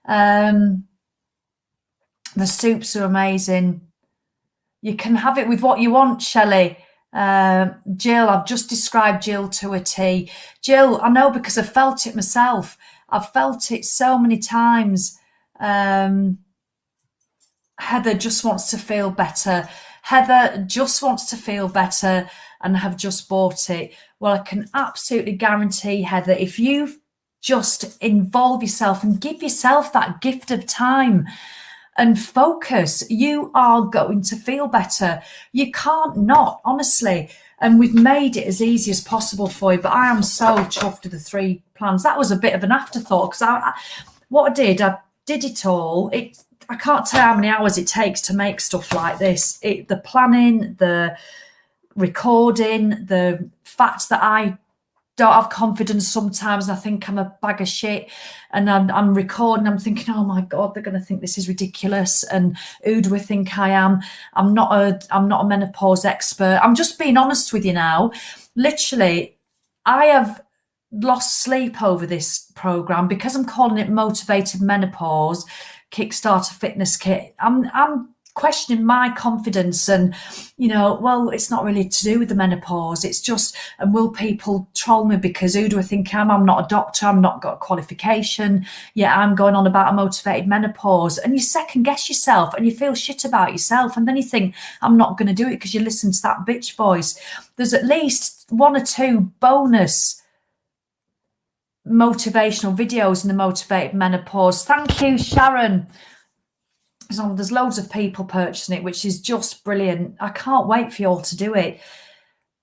The soups are amazing. You can have it with what you want, Shelley. Jill, I've just described Jill to a T. Jill, I know because I've felt it myself. I've felt it so many times. Heather just wants to feel better. Heather just wants to feel better and have just bought it. Well, I can absolutely guarantee, Heather, if you just involve yourself and give yourself that gift of time and focus, you are going to feel better. You can't not, honestly. And we've made it as easy as possible for you. But I am so chuffed with the 3 plans. That was a bit of an afterthought because I did it all. I can't tell how many hours it takes to make stuff like this. The planning, the recording, the fact that I don't have confidence sometimes. I think I'm a bag of shit, and I'm recording. I'm thinking, oh my God, they're going to think this is ridiculous. And who do I think I am? I'm not a menopause expert. I'm just being honest with you now. Literally, I have lost sleep over this program because I'm calling it Motivated Menopause Kickstarter Fitness Kit. I'm questioning my confidence, and well, it's not really to do with the menopause. It's just, and will people troll me because who do I think I am? I'm not a doctor. I'm not got a qualification. Yeah, I'm going on about a motivated menopause, and you second guess yourself and you feel shit about yourself, and then you think I'm not going to do it because you listen to that bitch voice. There's at least 1 or 2 bonus motivational videos in the motivated menopause. Thank you, Sharon. So there's loads of people purchasing it, which is just brilliant. I can't wait for you all to do it.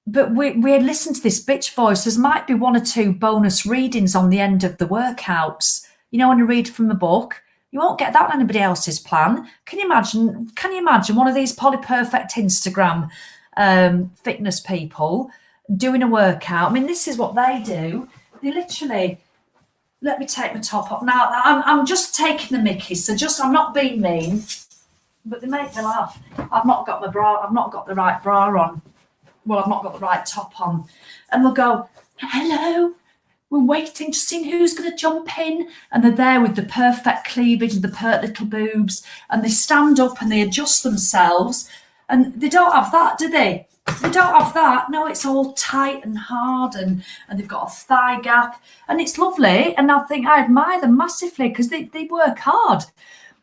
But we listen to this bitch voice. There might be 1 or 2 bonus readings on the end of the workouts. When you read from a book, you won't get that on anybody else's plan. Can you imagine one of these polyperfect Instagram fitness people doing a workout? I mean, this is what they do. They literally, let me take my top off. Now, I'm just taking the mickey, so I'm not being mean, but they make me laugh. I've not got the right bra on. Well, I've not got the right top on. And they'll go, hello, we're waiting, just seeing who's going to jump in. And they're there with the perfect cleavage and the pert little boobs. And they stand up and they adjust themselves. And they don't have that, do they? They don't have that. No, it's all tight and hard, and they've got a thigh gap, and it's lovely. And I think I admire them massively because they work hard,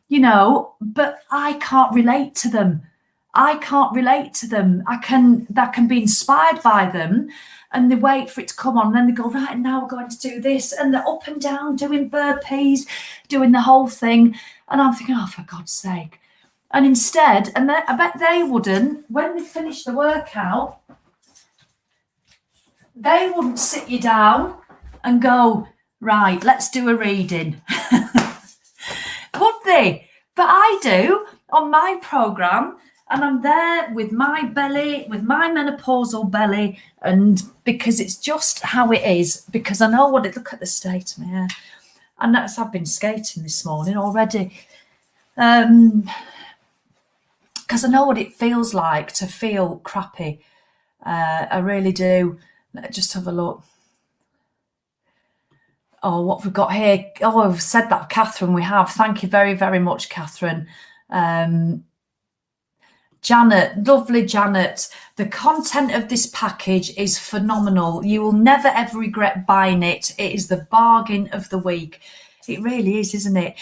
but I can't relate to them. I can be inspired by them, and they wait for it to come on, and then they go, right, now we're going to do this, and they're up and down doing burpees, doing the whole thing. And I'm thinking, oh, for God's sake. And instead, and I bet they wouldn't, when they finish the workout, they wouldn't sit you down and go, right, let's do a reading. Would they? But I do on my program, and I'm there with my belly, with my menopausal belly, and because it's just how it is, because I know what it, look at the state of my hair. And that's, I've been skating this morning already. Because I know what it feels like to feel crappy. I really do. Let's just have a look. Oh, what have we got here? Oh, I've said that, Catherine, we have. Thank you very, very much, Catherine. Janet, lovely Janet. The content of this package is phenomenal. You will never, ever regret buying it. It is the bargain of the week. It really is, isn't it?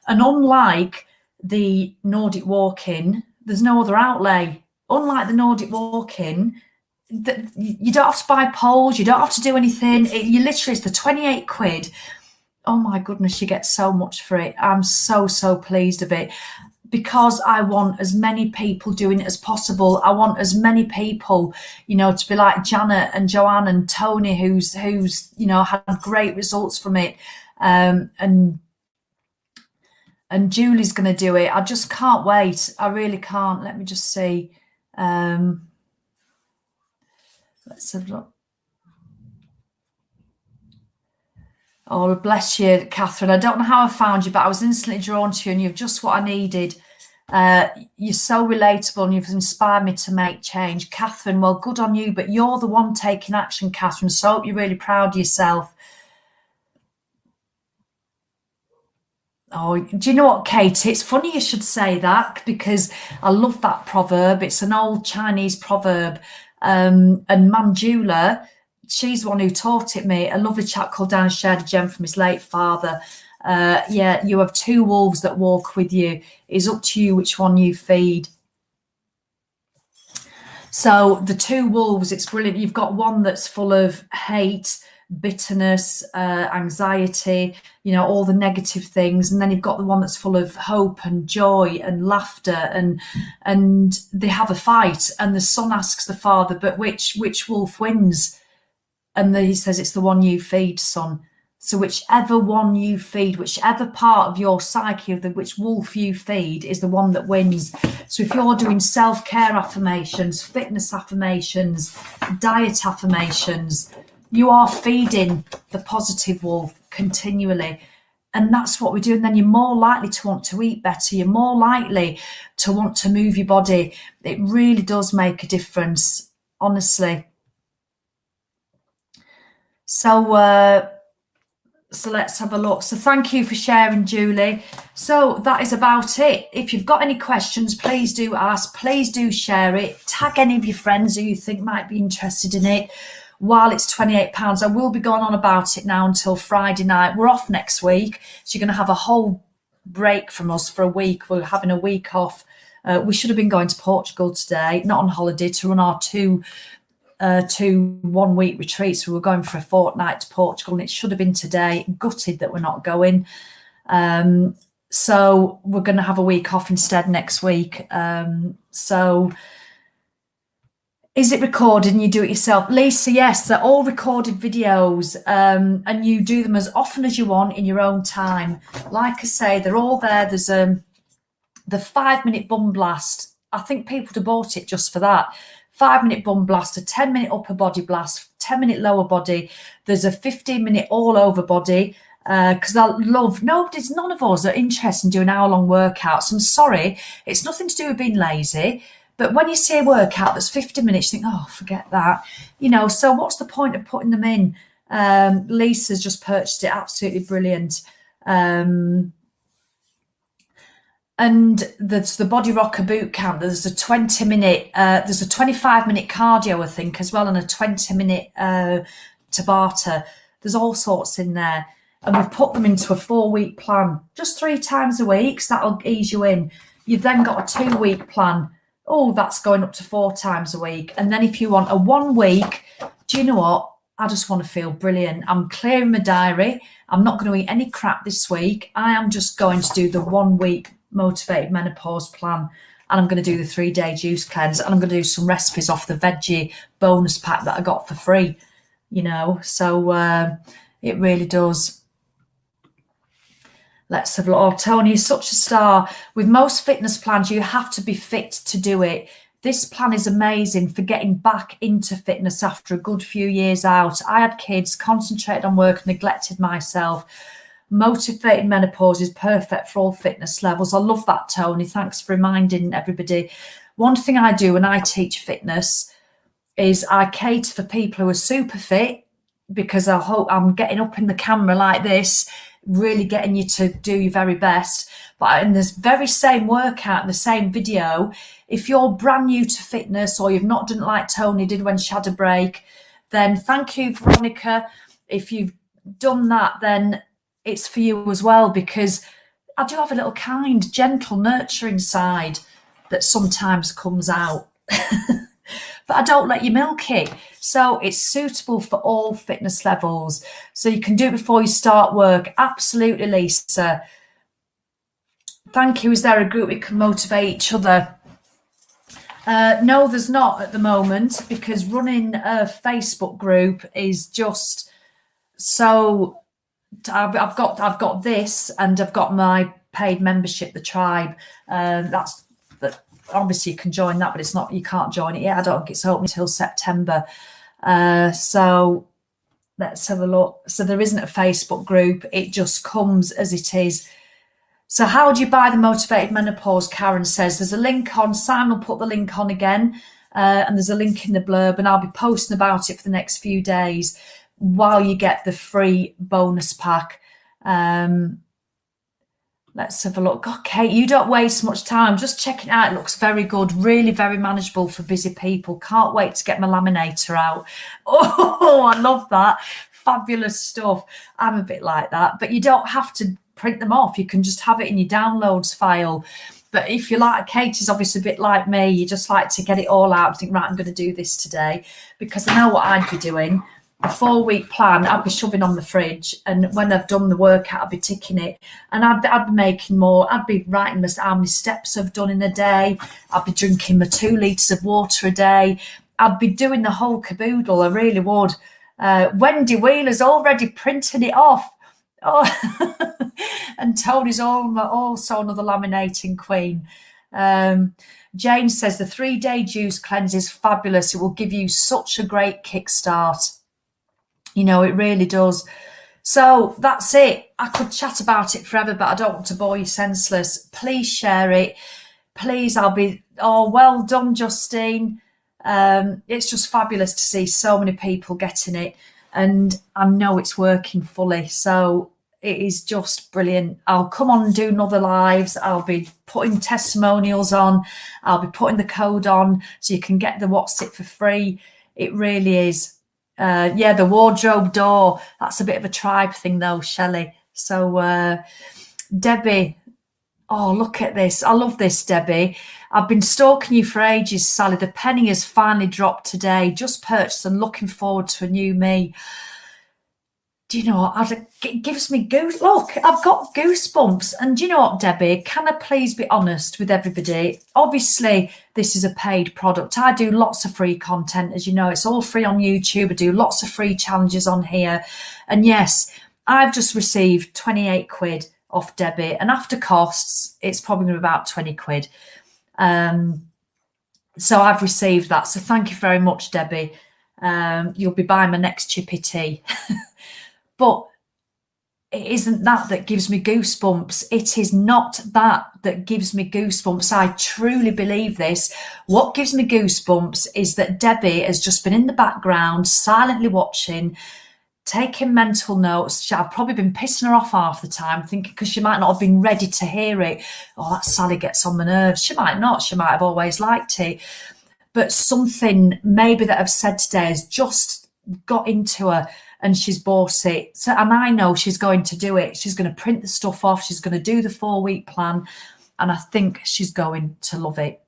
And unlike the Nordic walk-in, there's no other outlay. Unlike the Nordic walk-in, you don't have to buy poles, you don't have to do anything. You literally, it's the 28 quid. Oh my goodness, you get so much for it. I'm so, so pleased of it, because I want as many people doing it as possible. I want as many people, you know, to be like Janet and Joanne and Tony, who's you know, had great results from it. And Julie's going to do it. I just can't wait. I really can't. Let me just see. Let's have a look. Oh, bless you, Catherine. I don't know how I found you, but I was instantly drawn to you, and you're just what I needed. You're so relatable, and you've inspired me to make change. Catherine, well, good on you, but you're the one taking action, Catherine, so I hope you're really proud of yourself. Oh, do you know what, Katie? It's funny you should say that, because I love that proverb. It's an old Chinese proverb. And Manjula, she's the one who taught it me. A lovely chap called Dan shared a gem from his late father. Yeah, you have two wolves that walk with you. It's up to you which one you feed. So the two wolves, it's brilliant. You've got one that's full of hate, bitterness, anxiety, you know, all the negative things, and then you've got the one that's full of hope and joy and laughter, and they have a fight, and the son asks the father, but which wolf wins? And he says, it's the one you feed, son. So whichever one you feed, whichever part of your psyche of which wolf you feed is the one that wins. So if you're doing self-care affirmations, fitness affirmations, diet affirmations, you are feeding the positive wolf continually. And that's what we do. And then you're more likely to want to eat better. You're more likely to want to move your body. It really does make a difference, honestly. So let's have a look. So thank you for sharing, Julie. So that is about it. If you've got any questions, please do ask. Please do share it. Tag any of your friends who you think might be interested in it. While it's £28, I will be going on about it now until Friday night. We're off next week, so you're going to have a whole break from us for a week. We're having a week off. We should have been going to Portugal today, not on holiday, to run our two 1 week retreats. We were going for a fortnight to Portugal, and it should have been today. Gutted that we're not going. So we're going to have a week off instead next week. So is it recorded and you do it yourself? Lisa, yes, they're all recorded videos, and you do them as often as you want in your own time. Like I say, they're all there. There's the 5-minute bum blast. I think people have bought it just for that. 5-minute bum blast, a 10-minute upper body blast, 10-minute lower body. There's a 15-minute all over body, because I love, none of us are interested in doing hour-long workouts. I'm sorry, it's nothing to do with being lazy. But when you see a workout that's 50 minutes, you think, oh, forget that. You know, so what's the point of putting them in? Lisa's just purchased it. Absolutely brilliant. And there's the body rocker boot camp. There's a 20-minute, there's a 25-minute cardio, I think, as well, and a 20-minute Tabata. There's all sorts in there. And we've put them into a 4-week plan, just 3 times a week. So that'll ease you in. You've then got a 2-week plan. Oh, that's going up to 4 times a week. And then if you want a 1 week do you know what? I just want to feel brilliant. I'm clearing my diary. I'm not going to eat any crap this week. I am just going to do the 1 week motivated menopause plan. And I'm going to do the 3-day juice cleanse. And I'm going to do some recipes off the veggie bonus pack that I got for free, you know. So it really does. Let's have a look. Oh, Tony is such a star. With most fitness plans, you have to be fit to do it. This plan is amazing for getting back into fitness after a good few years out. I had kids, concentrated on work, neglected myself. Motivated menopause is perfect for all fitness levels. I love that, Tony. Thanks for reminding everybody. One thing I do when I teach fitness is I cater for people who are super fit, because I hope I'm getting up in the camera like this, really getting you to do your very best. But in this very same workout, in the same video, if you're brand new to fitness or you've not done it like Tony did when she had a break, then thank you, Veronica. If you've done that, then it's for you as well, because I do have a little kind, gentle, nurturing side that sometimes comes out. But I don't let you milk it. So it's suitable for all fitness levels. So you can do it before you start work. Absolutely, Lisa. Thank you. Is there a group we can motivate each other? No, there's not at the moment, because running a Facebook group is just so. I've got this, and I've got my paid membership, the tribe. Obviously you can join that, but it's not, you can't join it yet. I don't think it's open until September. So let's have a look. So there isn't a Facebook group. It just comes as it is. So how do you buy the Motivated Menopause? Karen says there's a link on. Simon will put the link on again, and there's a link in the blurb, and I'll be posting about it for the next few days while you get the free bonus pack. Let's have a look. God, Kate, you don't waste much time. Just checking it out. It looks very good. Really very manageable for busy people. Can't wait to get my laminator out. Oh, I love that. Fabulous stuff. I'm a bit like that. But you don't have to print them off. You can just have it in your downloads file. But if you like, Kate is obviously a bit like me. You just like to get it all out and think, right, I'm going to do this today. Because I know what I'd be doing. A 4-week plan, I'd be shoving on the fridge, and when I've done the workout, I'd be ticking it, and I'd be making more. I'd be writing how many steps I've done in a day. I'd be drinking my 2 litres of water a day. I'd be doing the whole caboodle. I really would. Wendy Wheeler's already printing it off. Oh, and Tony's also another laminating queen. Jane says the 3-day juice cleanse is fabulous. It will give you such a great kickstart. You know, it really does. So that's it. I could chat about it forever, but I don't want to bore you senseless. Please share it. Please, well done, Justine. It's just fabulous to see so many people getting it. And I know it's working fully. So it is just brilliant. I'll come on and do another lives. I'll be putting testimonials on. I'll be putting the code on so you can get the What's It for free. It really is. The wardrobe door. That's a bit of a tribe thing though, Shelley. So Debbie, oh, look at this. I love this, Debbie. I've been stalking you for ages, Sally. The penny has finally dropped today. Just purchased and looking forward to a new me. Do you know what? It gives me goose. Look, I've got goosebumps. And do you know what, Debbie? Can I please be honest with everybody? Obviously, this is a paid product. I do lots of free content. As you know, it's all free on YouTube. I do lots of free challenges on here. And yes, I've just received 28 quid off Debbie. And after costs, it's probably about 20 quid. So I've received that. So thank you very much, Debbie. You'll be buying my next chippy tea. But it isn't that gives me goosebumps. It is not that gives me goosebumps. I truly believe this. What gives me goosebumps is that Debbie has just been in the background, silently watching, taking mental notes. I've probably been pissing her off half the time, thinking, because she might not have been ready to hear it. Oh, that Sally gets on my nerves. She might not. She might have always liked it. But something maybe that I've said today has just got into her. And she's bought it. So, and I know she's going to do it. She's going to print the stuff off. She's going to do the 4-week plan. And I think she's going to love it.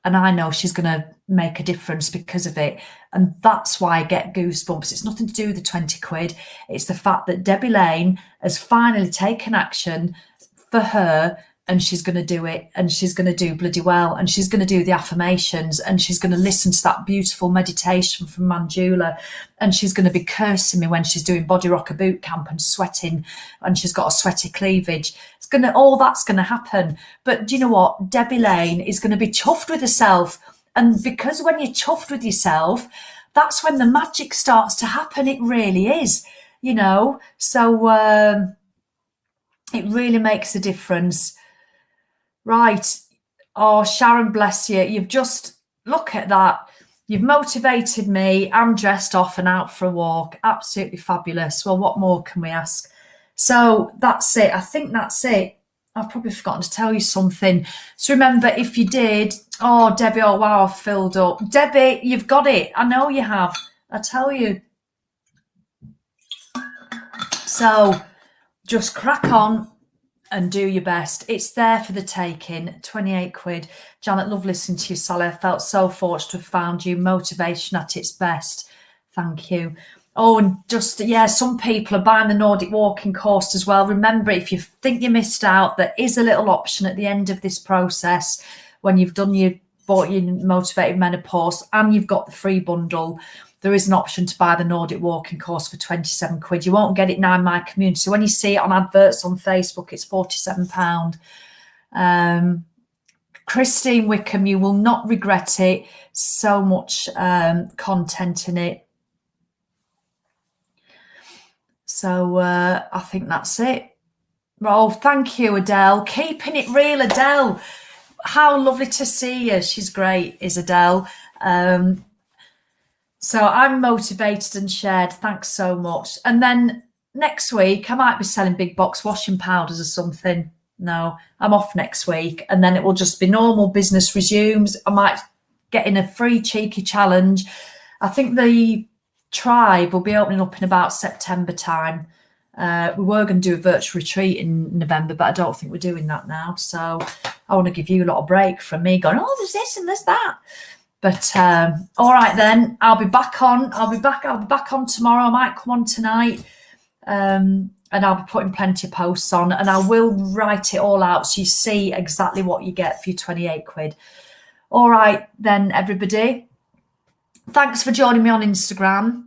and I know she's going to make a difference because of it. And that's why I get goosebumps. It's nothing to do with the 20 quid. It's the fact that Debbie Lane has finally taken action for her, and she's going to do it, and she's going to do bloody well, and she's going to do the affirmations, and she's going to listen to that beautiful meditation from Manjula, and she's going to be cursing me when she's doing body rocker boot camp and sweating, and she's got a sweaty cleavage. All that's going to happen. But do you know what? Debbie Lane is going to be chuffed with herself. And because when you're chuffed with yourself, that's when the magic starts to happen. It really is, you know. So it really makes a difference. Right. Oh, Sharon, bless you. You've just, look at that. You've motivated me. I'm dressed off and out for a walk. Absolutely fabulous. Well, what more can we ask? So that's it. I think that's it. I've probably forgotten to tell you something. So remember, if you did, oh, Debbie, oh, wow, I've filled up. Debbie, you've got it. I know you have. I tell you. So just crack on and do your best. It's there for the taking. 28 quid. Janet, love listening to you, Sally. I felt so fortunate to have found you. Motivation at its best. Thank you. Oh, and just, yeah, some people are buying the Nordic walking course as well. Remember, if you think you missed out, there is a little option at the end of this process when you've bought your motivated menopause and you've got the free bundle. There is an option to buy the Nordic walking course for 27 quid. You won't get it now in my community. So when you see it on adverts on Facebook, it's £47. Christine Wickham, you will not regret it. So much content in it. So I think that's it. Oh, thank you, Adele. Keeping it real, Adele. How lovely to see you. She's great, is Adele. So I'm motivated and shared. Thanks so much. And then next week, I might be selling big box washing powders or something. No, I'm off next week. And then it will just be normal business resumes. I might get in a free cheeky challenge. I think the Tribe will be opening up in about September time. We were going to do a virtual retreat in November, but I don't think we're doing that now. So I want to give you a lot of break from me going, oh, there's this and there's that. But all right then, I'll be back on. I'll be back on tomorrow. I might come on tonight. And I'll be putting plenty of posts on, and I will write it all out so you see exactly what you get for your 28 quid. All right then, everybody. Thanks for joining me on Instagram.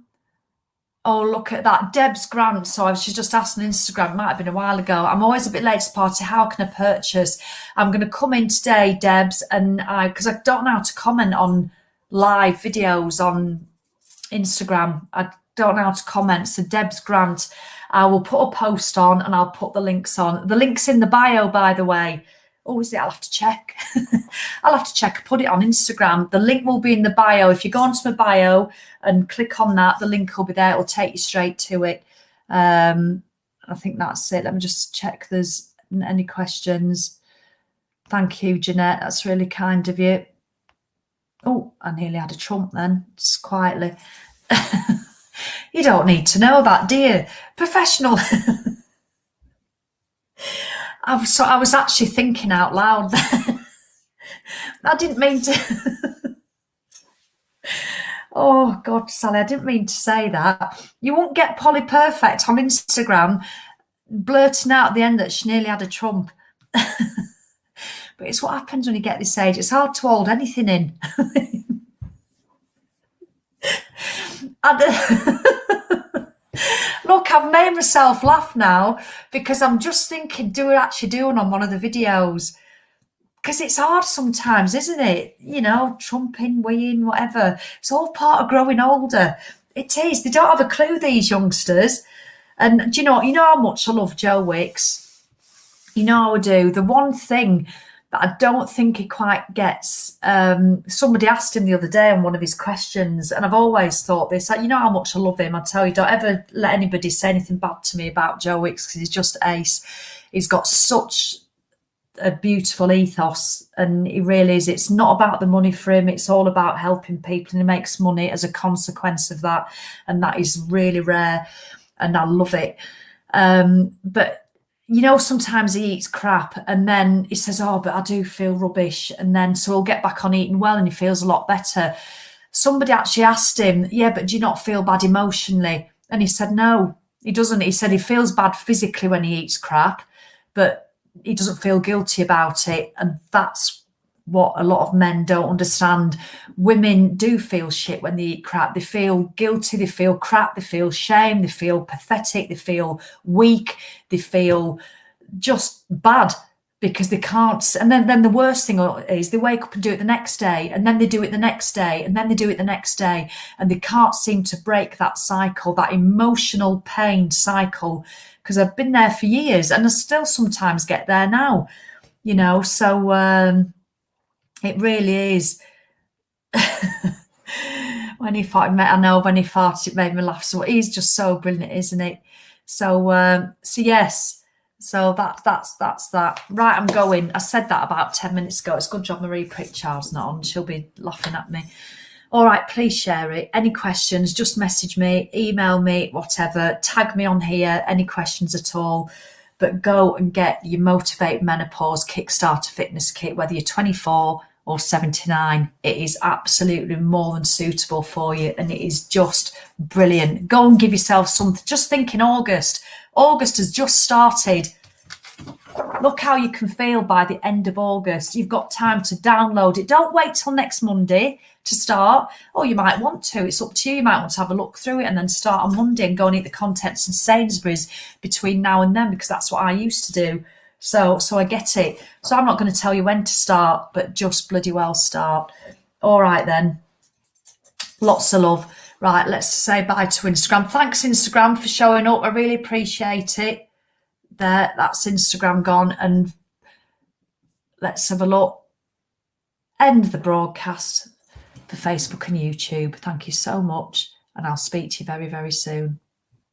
Oh, look at that. Deb's Grant. So she's just asked on Instagram. It might have been a while ago. I'm always a bit late to the party. How can I purchase? I'm going to come in today, Deb's, and because I don't know how to comment on live videos on Instagram. I don't know how to comment. So Deb's Grant, I will put a post on and I'll put the links on. The link's in the bio, by the way. Oh, is it? I'll have to check. I'll have to check. Put it on Instagram. The link will be in the bio. If you go onto my bio and click on that, the link will be there. It'll take you straight to it. I think that's it. Let me just check if there's any questions. Thank you, Jeanette. That's really kind of you. Oh, I nearly had a trump then, just quietly. You don't need to know that, do you? Professional. I was actually thinking out loud then. I didn't mean to. Oh, God, Sally, I didn't mean to say that. You won't get Polly Perfect on Instagram blurting out at the end that she nearly had a trump. But it's what happens when you get this age. It's hard to hold anything in. Look, I've made myself laugh now because I'm just thinking, do we actually do one on one of the videos? Because it's hard sometimes, isn't it? You know, trumping, weeing, whatever. It's all part of growing older. It is. They don't have a clue, these youngsters. And do you know how much I love Joe Wicks? You know I do. The one thing that I don't think he quite gets, somebody asked him the other day on one of his questions, and I've always thought this, you know how much I love him. I tell you, don't ever let anybody say anything bad to me about Joe Wicks because he's just ace. He's got such a beautiful ethos, and he really is. It's not about the money for him. It's all about helping people, and he makes money as a consequence of that, and that is really rare, and I love it. But you know, sometimes he eats crap and then he says, oh, but I do feel rubbish. And then so he'll get back on eating well and he feels a lot better. Somebody actually asked him, yeah, but do you not feel bad emotionally? And he said, no, he doesn't. He said he feels bad physically when he eats crap, but he doesn't feel guilty about it. And that's what a lot of men don't understand. Women do feel shit when they eat crap. They feel guilty, they feel crap, they feel shame, they feel pathetic, they feel weak, they feel just bad because they can't. And then the worst thing is they wake up and do it the next day, and then they do it the next day, and then they do it the next day, and they can't seem to break that cycle, that emotional pain cycle, because I've been there for years and I still sometimes get there now, you know. So it really is. When he farted, I know when he farted, it made me laugh. So he's just so brilliant, isn't it? So yes. So that's that. Right, I'm going. I said that about 10 minutes ago. It's a good job Marie Pritchard's not on. She'll be laughing at me. All right, please share it. Any questions, just message me, email me, whatever. Tag me on here, any questions at all. But go and get your Motivate Menopause Kickstarter Fitness Kit, whether you're 24 or 79. It is absolutely more than suitable for you, and it is just brilliant. Go and give yourself something. Just think in August. August has just started. Look how you can feel by the end of August. You've got time to download it. Don't wait till next Monday to start. Or you might want to. It's up to you. You might want to have a look through it and then start on Monday and go and eat the contents in Sainsbury's between now and then, because that's what I used to do. So I get it. So I'm not going to tell you when to start, but just bloody well start. All right then. Lots of love. Right, let's say bye to Instagram. Thanks, Instagram, for showing up. I really appreciate it. There, that's Instagram gone. And let's have a look. End the broadcast for Facebook and YouTube. Thank you so much. And I'll speak to you very, very soon.